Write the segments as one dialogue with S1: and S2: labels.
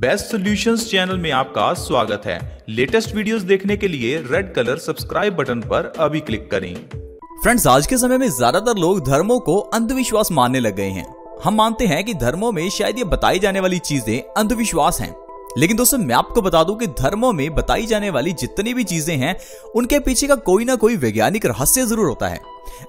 S1: Best solutions channel में आपका स्वागत है। लेटेस्ट वीडियोस देखने के लिए रेड कलर सब्सक्राइब बटन पर अभी क्लिक करें।
S2: फ्रेंड्स, आज के समय में ज्यादातर लोग धर्मों को अंधविश्वास मानने लग गए हैं। हम मानते हैं कि धर्मों में शायद ये बताई जाने वाली चीजें अंधविश्वास हैं। लेकिन दोस्तों, मैं आपको बता दूं कि धर्मों में बताई जाने वाली जितनी भी चीजें हैं, उनके पीछे का कोई ना कोई वैज्ञानिक रहस्य जरूर होता है।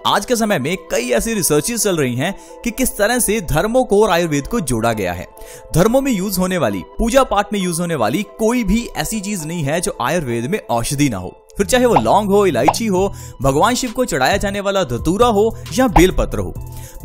S2: आज के समय में कई ऐसी रिसर्चेस चल रही हैं कि किस तरह से धर्मों को और आयुर्वेद को जोड़ा गया है। धर्मों में यूज होने वाली, पूजा पाठ में यूज होने वाली कोई भी ऐसी चीज नहीं है जो आयुर्वेद में औषधि ना हो। फिर चाहे वो लौंग हो, इलायची हो, भगवान शिव को चढ़ाया जाने वाला धतूरा हो या बेलपत्र हो।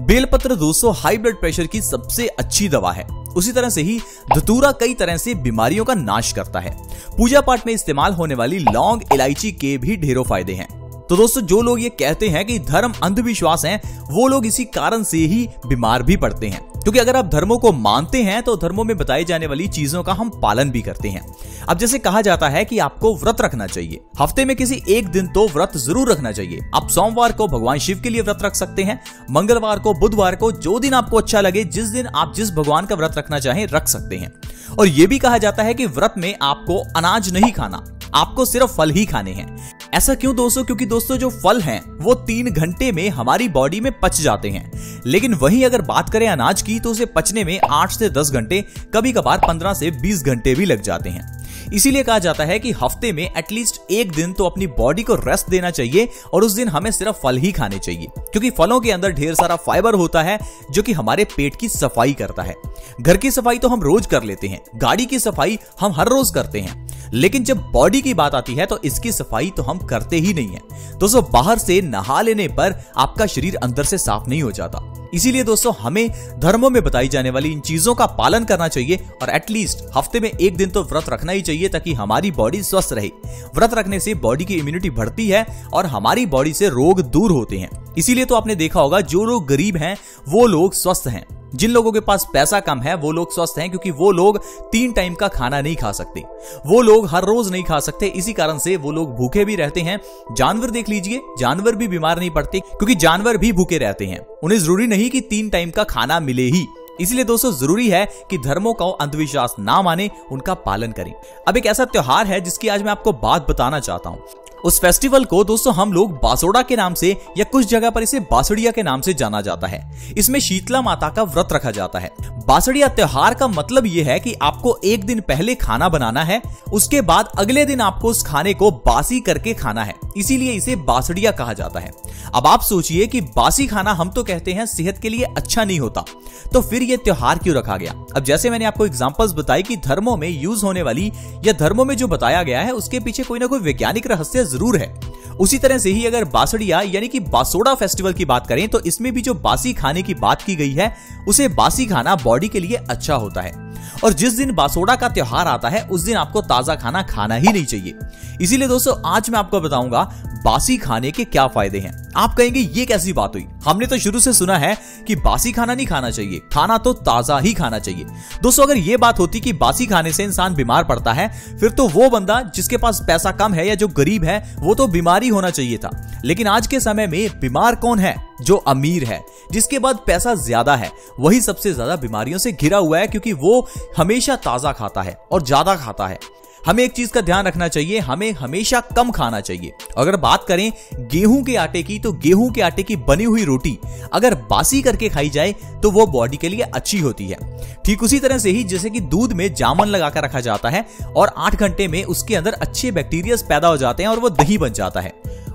S2: बेलपत्र दोस्तों हाई ब्लड प्रेशर की सबसे अच्छी दवा है। उसी तरह से ही धतूरा कई तरह से बीमारियों का नाश करता है। पूजा पाठ में इस्तेमाल होने वाली लौंग, इलायची के भी ढेरों फायदे हैं। तो दोस्तों, जो लोग ये कहते हैं कि धर्म अंधविश्वास हैं, वो लोग इसी कारण से ही बीमार भी पड़ते हैं। क्योंकि अगर आप धर्मों को मानते हैं तो धर्मों में बताई जाने वाली चीजों का हम पालन भी करते हैं। अब जैसे कहा जाता है कि आपको व्रत रखना चाहिए, हफ्ते में किसी एक दिन तो व्रत जरूर रखना चाहिए। आप सोमवार को भगवान शिव के लिए व्रत रख सकते हैं, मंगलवार को, बुधवार को, जो दिन आपको अच्छा लगे, जिस दिन आप जिस भगवान का व्रत रखना चाहें रख सकते हैं। और यह भी कहा जाता है कि व्रत में आपको अनाज नहीं खाना, आपको सिर्फ फल ही खाने हैं। ऐसा क्यों दोस्तों? क्योंकि दोस्तों जो फल हैं वो 3 घंटे में हमारी बॉडी में पच जाते हैं। लेकिन वहीं अगर बात करें अनाज की, तो उसे पचने में 8 से 10 घंटे, कभी कभार 15 से 20 घंटे भी लग जाते हैं। इसीलिए कहा जाता है कि हफ्ते में एटलीस्ट एक दिन तो अपनी बॉडी को रेस्ट देना चाहिए और उस दिन हमें सिर्फ फल ही खाने चाहिए। क्योंकि फलों के अंदर ढेर सारा फाइबर होता है जो कि हमारे पेट की सफाई करता है। घर की सफाई तो हम रोज कर लेते हैं, गाड़ी की सफाई हम हर रोज करते हैं, लेकिन जब बॉडी की बात आती है तो इसकी सफाई तो हम करते ही नहीं है। दोस्तों, बाहर से नहा लेने पर आपका शरीर अंदर से साफ नहीं हो जाता। इसीलिए दोस्तों, हमें धर्मों में बताई जाने वाली इन चीजों का पालन करना चाहिए और एटलीस्ट हफ्ते में एक दिन तो व्रत रखना ही चाहिए, ताकि हमारी बॉडी स्वस्थ रहे। व्रत रखने से बॉडी की इम्यूनिटी बढ़ती है और हमारी बॉडी से रोग दूर होते हैं। इसीलिए तो आपने देखा होगा, जो लोग गरीब हैं वो लोग स्वस्थ हैं। जिन लोगों के पास पैसा कम है वो लोग स्वस्थ हैं, क्योंकि वो लोग 3 टाइम का खाना नहीं खा सकते, वो लोग हर रोज नहीं खा सकते। इसी कारण से वो लोग भूखे भी रहते हैं। जानवर देख लीजिए, जानवर भी बीमार नहीं पड़ते, क्योंकि जानवर भी भूखे रहते हैं। उन्हें जरूरी नहीं कि 3 टाइम का खाना मिले ही। इसलिए दोस्तों, जरूरी है कि धर्मों का अंधविश्वास ना माने, उनका पालन करें। अब एक ऐसा त्योहार है जिसकी आज मैं आपको बात बताना चाहता हूं। उस फेस्टिवल को दोस्तों हम लोग बासोड़ा के नाम से, या कुछ जगह पर इसे बासड़िया के नाम से जाना जाता है। इसमें शीतला माता का व्रत रखा जाता है। बासड़िया त्योहार का मतलब यह है कि आपको एक दिन पहले खाना बनाना है, उसके बाद अगले दिन आपको उस खाने को बासी करके खाना है। इसीलिए इसे बासड़िया कहा जाता है। अब आप सोचिए कि बासी खाना हम तो कहते हैं सेहत के लिए अच्छा नहीं होता, तो फिर यह त्योहार क्यों रखा गया? अब जैसे मैंने आपको एग्जांपल्स बताई कि धर्मों में यूज होने वाली या धर्मों में जो बताया गया है उसके पीछे कोई ना कोई वैज्ञानिक रहस्य जरूर है। उसी तरह से ही अगर बासड़िया यानी कि बासोड़ा फेस्टिवल की बात करें तो इसमें भी जो बासी खाने की बात की गई है, उसे बासी खाना बॉडी के लिए अच्छा होता है। और जिस दिन बासोड़ा का त्योहार आता है उस दिन आपको ताजा खाना खाना ही नहीं चाहिए। इसीलिए दोस्तों, आज मैं आपको बताऊंगा बासी खाने के क्या फायदे हैं। आप कहेंगे ये कैसी बात हुई? हमने तो शुरू से सुना है कि बासी खाना नहीं खाना चाहिए, खाना तो ताजा ही खाना चाहिए। दोस्तों, अगर ये बात होती कि बासी खाने से इंसान बीमार पड़ता है, फिर तो वो बंदा जिसके पास पैसा कम है या जो गरीब है वो तो बीमार ही होना चाहिए था। लेकिन आज के समय में बीमार कौन है? जो अमीर है, जिसके पास पैसा ज्यादा है, वही सबसे ज्यादा बीमारियों से घिरा हुआ है, क्योंकि वो हमेशा ताजा खाता है और ज्यादा खाता है। हमें एक चीज का ध्यान रखना चाहिए, हमें हमेशा कम खाना चाहिए। अगर बात करें गेहूं के आटे की, तो गेहूं के आटे की बनी हुई रोटी अगर बासी करके खाई जाए तो वो बॉडी के लिए अच्छी होती है। ठीक उसी तरह से ही जैसे कि दूध में जामुन लगाकर रखा जाता है और 8 घंटे में उसके अंदर अच्छे बैक्टीरिया पैदा हो जाते हैं और वो दही बन जाता है।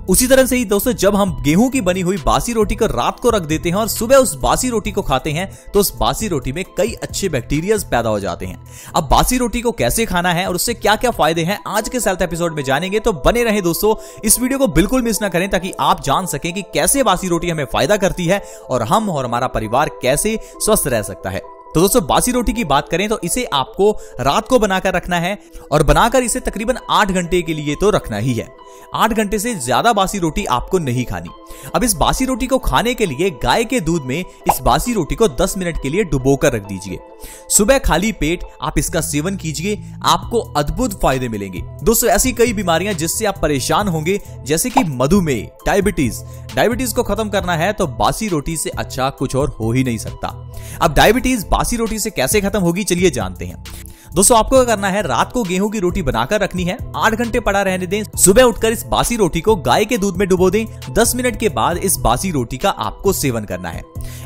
S2: उसी तरह से ही दोस्तों, जब हम गेहूं की बनी हुई बासी रोटी को रात को रख देते हैं और सुबह उस बासी रोटी को खाते हैं, तो उस बासी रोटी में कई अच्छे बैक्टीरिया पैदा हो जाते हैं। अब बासी रोटी को कैसे खाना है और उससे क्या क्या फायदे हैं, आज के हेल्थ एपिसोड में जानेंगे। तो बने रहे दोस्तों, इस वीडियो को बिल्कुल मिस ना करें, ताकि आप जान सकें कि कैसे बासी रोटी हमें फायदा करती है और हम और हमारा परिवार कैसे स्वस्थ रह सकता है। तो दोस्तों, बासी रोटी की बात करें तो इसे आपको रात को बनाकर रखना है और बनाकर इसे तकरीबन 8 घंटे के लिए तो रखना ही है। 8 घंटे से ज्यादा बासी रोटी आपको नहीं खानी। अब इस बासी रोटी को खाने के लिए गाय के दूध में इस बासी रोटी को 10 मिनट के लिए डुबोकर रख दीजिए। सुबह खाली पेट आप इसका सेवन कीजिए, आपको अद्भुत फायदे मिलेंगे। दोस्तों, ऐसी कई बीमारियां जिससे आप परेशान होंगे, जैसे कि मधुमेह, डायबिटीज को खत्म करना है तो बासी रोटी से अच्छा कुछ और हो ही नहीं सकता। अब डायबिटीज बासी रोटी से कैसे खत्म होगी, चलिए जानते हैं। दोस्तों आपको क्या करना है, रात को गेहूं की रोटी बनाकर रखनी है, 8 घंटे पड़ा रहने दें, सुबह उठकर इस बासी रोटी को गाय के दूध में डुबो दें, 10 मिनट के बाद इस बासी रोटी का आपको सेवन करना है।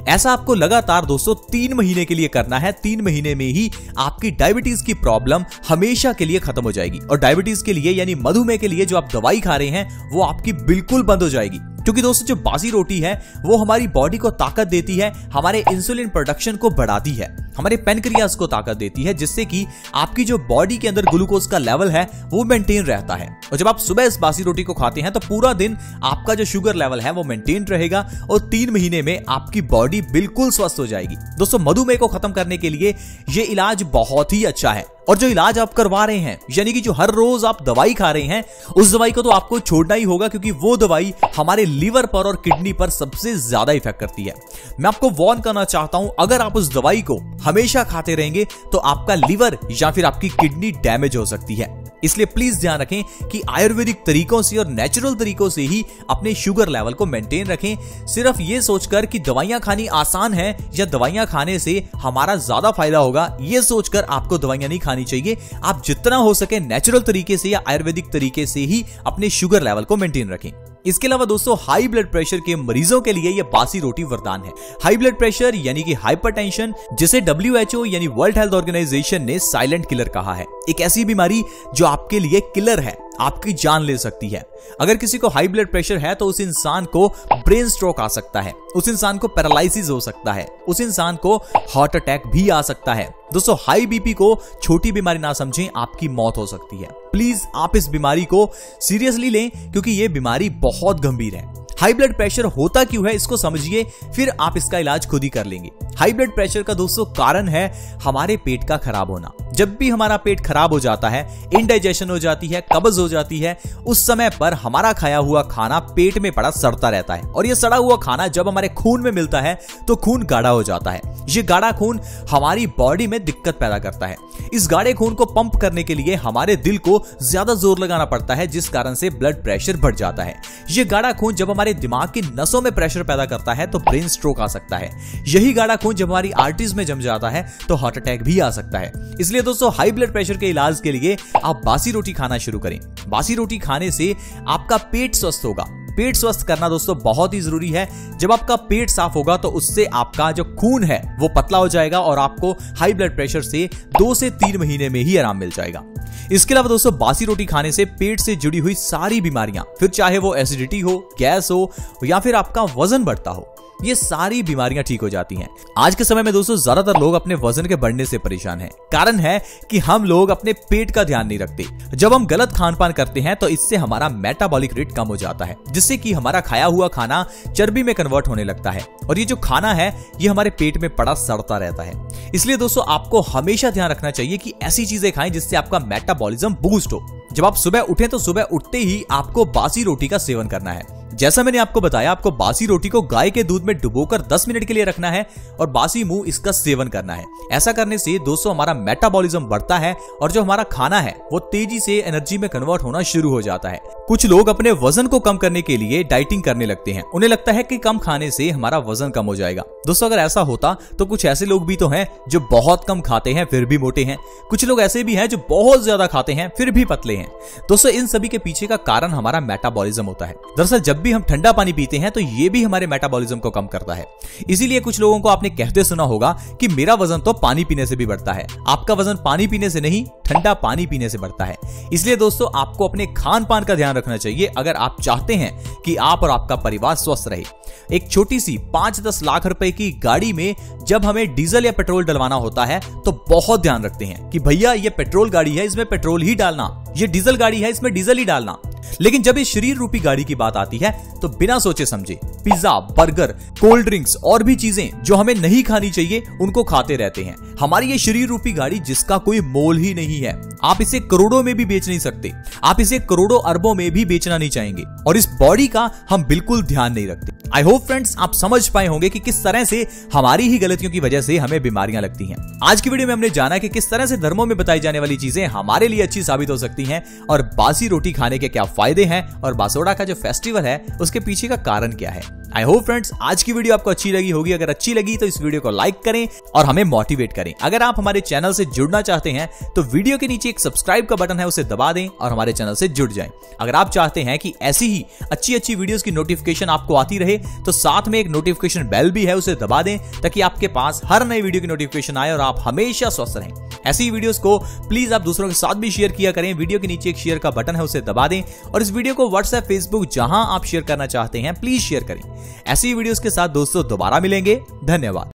S2: ऐसा आपको लगातार दोस्तों 3 महीने के लिए करना है। 3 महीने में ही आपकी डायबिटीज की प्रॉब्लम हमेशा के लिए खत्म हो जाएगी और डायबिटीज के लिए यानी मधुमेह के लिए जो आप दवाई खा रहे हैं वो आपकी बिल्कुल बंद हो जाएगी। क्योंकि दोस्तों जो बासी रोटी है वो हमारी बॉडी को ताकत देती है, हमारे इंसुलिन प्रोडक्शन को बढ़ाती है, हमारे पेनक्रियाज को ताकत देती है, जिससे कि आपकी जो बॉडी के अंदर ग्लूकोज का लेवल है वो मेंटेन रहता है। और जब आप सुबह इस बासी रोटी को खाते हैं तो पूरा दिन आपका जो शुगर लेवल है वो मेंटेन रहेगा और 3 महीने में आपकी बॉडी बिल्कुल स्वस्थ हो जाएगी। दोस्तों मधुमेह को खत्म करने के लिए ये इलाज बहुत ही अच्छा है और जो इलाज आप करवा रहे हैं यानी कि जो हर रोज आप दवाई खा रहे हैं उस दवाई को तो आपको छोड़ना ही होगा, क्योंकि वो दवाई हमारे लीवर पर और किडनी पर सबसे ज्यादा इफेक्ट करती है। मैं आपको वार्न करना चाहता हूं, अगर आप उस दवाई को हमेशा खाते रहेंगे तो आपका लीवर या फिर आपकी किडनी डैमेज हो सकती है। इसलिए प्लीज ध्यान रखें कि आयुर्वेदिक तरीकों से और नेचुरल तरीकों से ही अपने शुगर लेवल को मेंटेन रखें। सिर्फ ये सोचकर कि दवाइयां खानी आसान है या दवाइयां खाने से हमारा ज्यादा फायदा होगा, ये सोचकर आपको दवाइयां नहीं खानी चाहिए। आप जितना हो सके नेचुरल तरीके से या आयुर्वेदिक तरीके से ही अपने शुगर लेवल को मेंटेन रखें। इसके अलावा दोस्तों हाई ब्लड प्रेशर के मरीजों के लिए यह बासी रोटी वरदान है। हाई ब्लड प्रेशर यानी कि हाइपरटेंशन, जिसे WHO यानी वर्ल्ड हेल्थ ऑर्गेनाइजेशन ने साइलेंट किलर कहा है, एक ऐसी बीमारी जो आपके लिए किलर है, आपकी जान ले सकती है। अगर किसी को हाई ब्लड प्रेशर है तो उस इंसान को ब्रेन स्ट्रोक आ सकता है, उस इंसान को पैरालिसिस हो सकता है, उस इंसान को हार्ट अटैक भी आ सकता है। दोस्तों हाई बीपी को छोटी बीमारी ना समझें, आपकी मौत हो सकती है। प्लीज आप इस बीमारी को सीरियसली लें, क्योंकि यह बीमारी बहुत गंभीर है। हाई ब्लड प्रेशर होता क्यों है इसको समझिए, फिर आप इसका इलाज खुद ही कर लेंगे। हाई ब्लड प्रेशर का दोस्तों कारण है हमारे पेट का खराब होना। जब भी हमारा पेट खराब हो जाता है, इंडाइजेशन हो जाती है, कब्ज हो जाती है, उस समय पर हमारा खाया हुआ खाना पेट में पड़ा सड़ता रहता है और यह सड़ा हुआ खाना जब हमारे खून में मिलता है तो खून गाढ़ा हो जाता है। ये गाढ़ा खून हमारी बॉडी में दिक्कत पैदा करता है। इस गाढ़े खून को पंप करने के लिए हमारे दिल को ज्यादा जोर लगाना पड़ता है, जिस कारण से ब्लड प्रेशर बढ़ जाता है। ये गाढ़ा खून जब हमारे दिमाग की नसों में प्रेशर पैदा करता है तो ब्रेन स्ट्रोक आ सकता है। यही गाढ़ा खून जब हमारी आर्टरीज में जम जाता है तो हार्ट अटैक भी आ सकता है। इसलिए दोस्तों हाई ब्लड प्रेशर के इलाज के लिए आप बासी रोटी खाना शुरू करें। बासी रोटी खाने से आपका पेट स्वस्थ होगा। पेट स्वस्थ करना दोस्तों बहुत ही जरूरी है। जब आपका पेट साफ होगा तो उससे आपका जो खून है वो पतला हो जाएगा और आपको हाई ब्लड प्रेशर से 2 से 3 महीने में ही आराम मिल जाएगा। इसके अलावा दोस्तों बासी रोटी खाने से पेट से जुड़ी हुई सारी बीमारियां, फिर चाहे वो एसिडिटी हो, गैस हो या फिर आपका वजन बढ़ता हो, ये सारी बीमारियां ठीक हो जाती हैं। आज के समय में दोस्तों ज्यादातर लोग अपने वजन के बढ़ने से परेशान हैं। कारण है कि हम लोग अपने पेट का ध्यान नहीं रखते। जब हम गलत खान पान करते हैं तो इससे हमारा मेटाबॉलिक रेट कम हो जाता है, जिससे कि हमारा खाया हुआ खाना चर्बी में कन्वर्ट होने लगता है और ये जो खाना है ये हमारे पेट में पड़ा सड़ता रहता है। इसलिए दोस्तों आपको हमेशा ध्यान रखना चाहिए कि ऐसी चीजें खाएं जिससे आपका मेटाबॉलिज्म बूस्ट हो। जब आप सुबह उठें तो सुबह उठते ही आपको बासी रोटी का सेवन करना है। जैसा मैंने आपको बताया, आपको बासी रोटी को गाय के दूध में डुबोकर 10 मिनट के लिए रखना है और बासी मुंह इसका सेवन करना है। ऐसा करने से दोस्तों हमारा मेटाबॉलिज्म बढ़ता है और जो हमारा खाना है वो तेजी से एनर्जी में कन्वर्ट होना शुरू हो जाता है। कुछ लोग अपने वजन को कम करने के लिए डाइटिंग करने लगते हैं। उन्हें लगता है कि कम खाने से हमारा वजन कम हो जाएगा। दोस्तों अगर ऐसा होता तो कुछ ऐसे लोग भी तो हैं जो बहुत कम खाते हैं फिर भी मोटे हैं। कुछ लोग ऐसे भी हैं जो बहुत ज्यादा खाते हैं फिर भी पतले हैं। दोस्तों इन सभी के पीछे का कारण हमारा मेटाबॉलिज्म होता है। दरअसल जब भी हम ठंडा पानी पीते हैं तो ये भी हमारे मेटाबॉलिज्म को कम करता है। इसीलिए कुछ लोगों को आपने कहते सुना होगा कि मेरा वजन तो पानी पीने से भी बढ़ता है। आपका वजन पानी पीने से नहीं, ठंडा पानी पीने से बढ़ता है। इसलिए दोस्तों आपको अपने खान पान का ध्यान रखना चाहिए अगर आप चाहते हैं कि आप और आपका परिवार स्वस्थ रहे। एक छोटी सी 5-10 लाख रुपए की गाड़ी में जब हमें डीजल या पेट्रोल डलवाना होता है तो बहुत ध्यान रखते हैं कि भैया ये पेट्रोल गाड़ी है, इसमें पेट्रोल ही डालना, ये डीजल गाड़ी है, इसमें डीजल ही डालना। लेकिन जब इस शरीर रूपी गाड़ी की बात आती है तो बिना सोचे समझे पिज्जा, बर्गर, कोल्ड ड्रिंक्स और भी चीजें जो हमें नहीं खानी चाहिए उनको खाते रहते हैं। हमारी ये शरीर रूपी गाड़ी जिसका कोई मोल ही नहीं है, आप इसे करोड़ों में भी बेच नहीं सकते, आप इसे करोड़ों अरबों में भी बेचना नहीं चाहेंगे, और इस बॉडी का हम बिल्कुल ध्यान नहीं रखते। आई होप फ्रेंड्स आप समझ पाए होंगे कि किस तरह से हमारी ही गलतियों की वजह से हमें बीमारियां लगती हैं। आज की वीडियो में हमने जाना कि किस तरह से धर्मों में बताई जाने वाली चीजें हमारे लिए अच्छी साबित हो सकती हैं, और बासी रोटी खाने के क्या फायदे हैं, और बासोड़ा का जो फेस्टिवल है उसके पीछे का कारण क्या है। आई होप फ्रेंड्स आज की वीडियो आपको अच्छी लगी होगी। अगर अच्छी लगी तो इस वीडियो को लाइक करें और हमें मोटिवेट करें। अगर आप हमारे चैनल से जुड़ना चाहते हैं तो वीडियो के नीचे एक सब्सक्राइब का बटन है, उसे दबा दें और हमारे चैनल से जुड़ जाएं। अगर आप चाहते हैं कि ऐसी ही अच्छी वीडियोस की नोटिफिकेशन आपको आती रहे तो साथ में एक नोटिफिकेशन बेल भी है, उसे दबा दें ताकि आपके पास हर नई वीडियो की नोटिफिकेशन आए और आप हमेशा स्वस्थ रहें। ऐसी वीडियोस को प्लीज आप दूसरों के साथ भी शेयर किया करें। वीडियो के नीचे एक शेयर का बटन है, उसे दबा दें और इस वीडियो को व्हाट्सएप, फेसबुक जहां आप शेयर करना चाहते हैं प्लीज शेयर करें। ऐसी वीडियोस के साथ दोस्तों दोबारा मिलेंगे। धन्यवाद।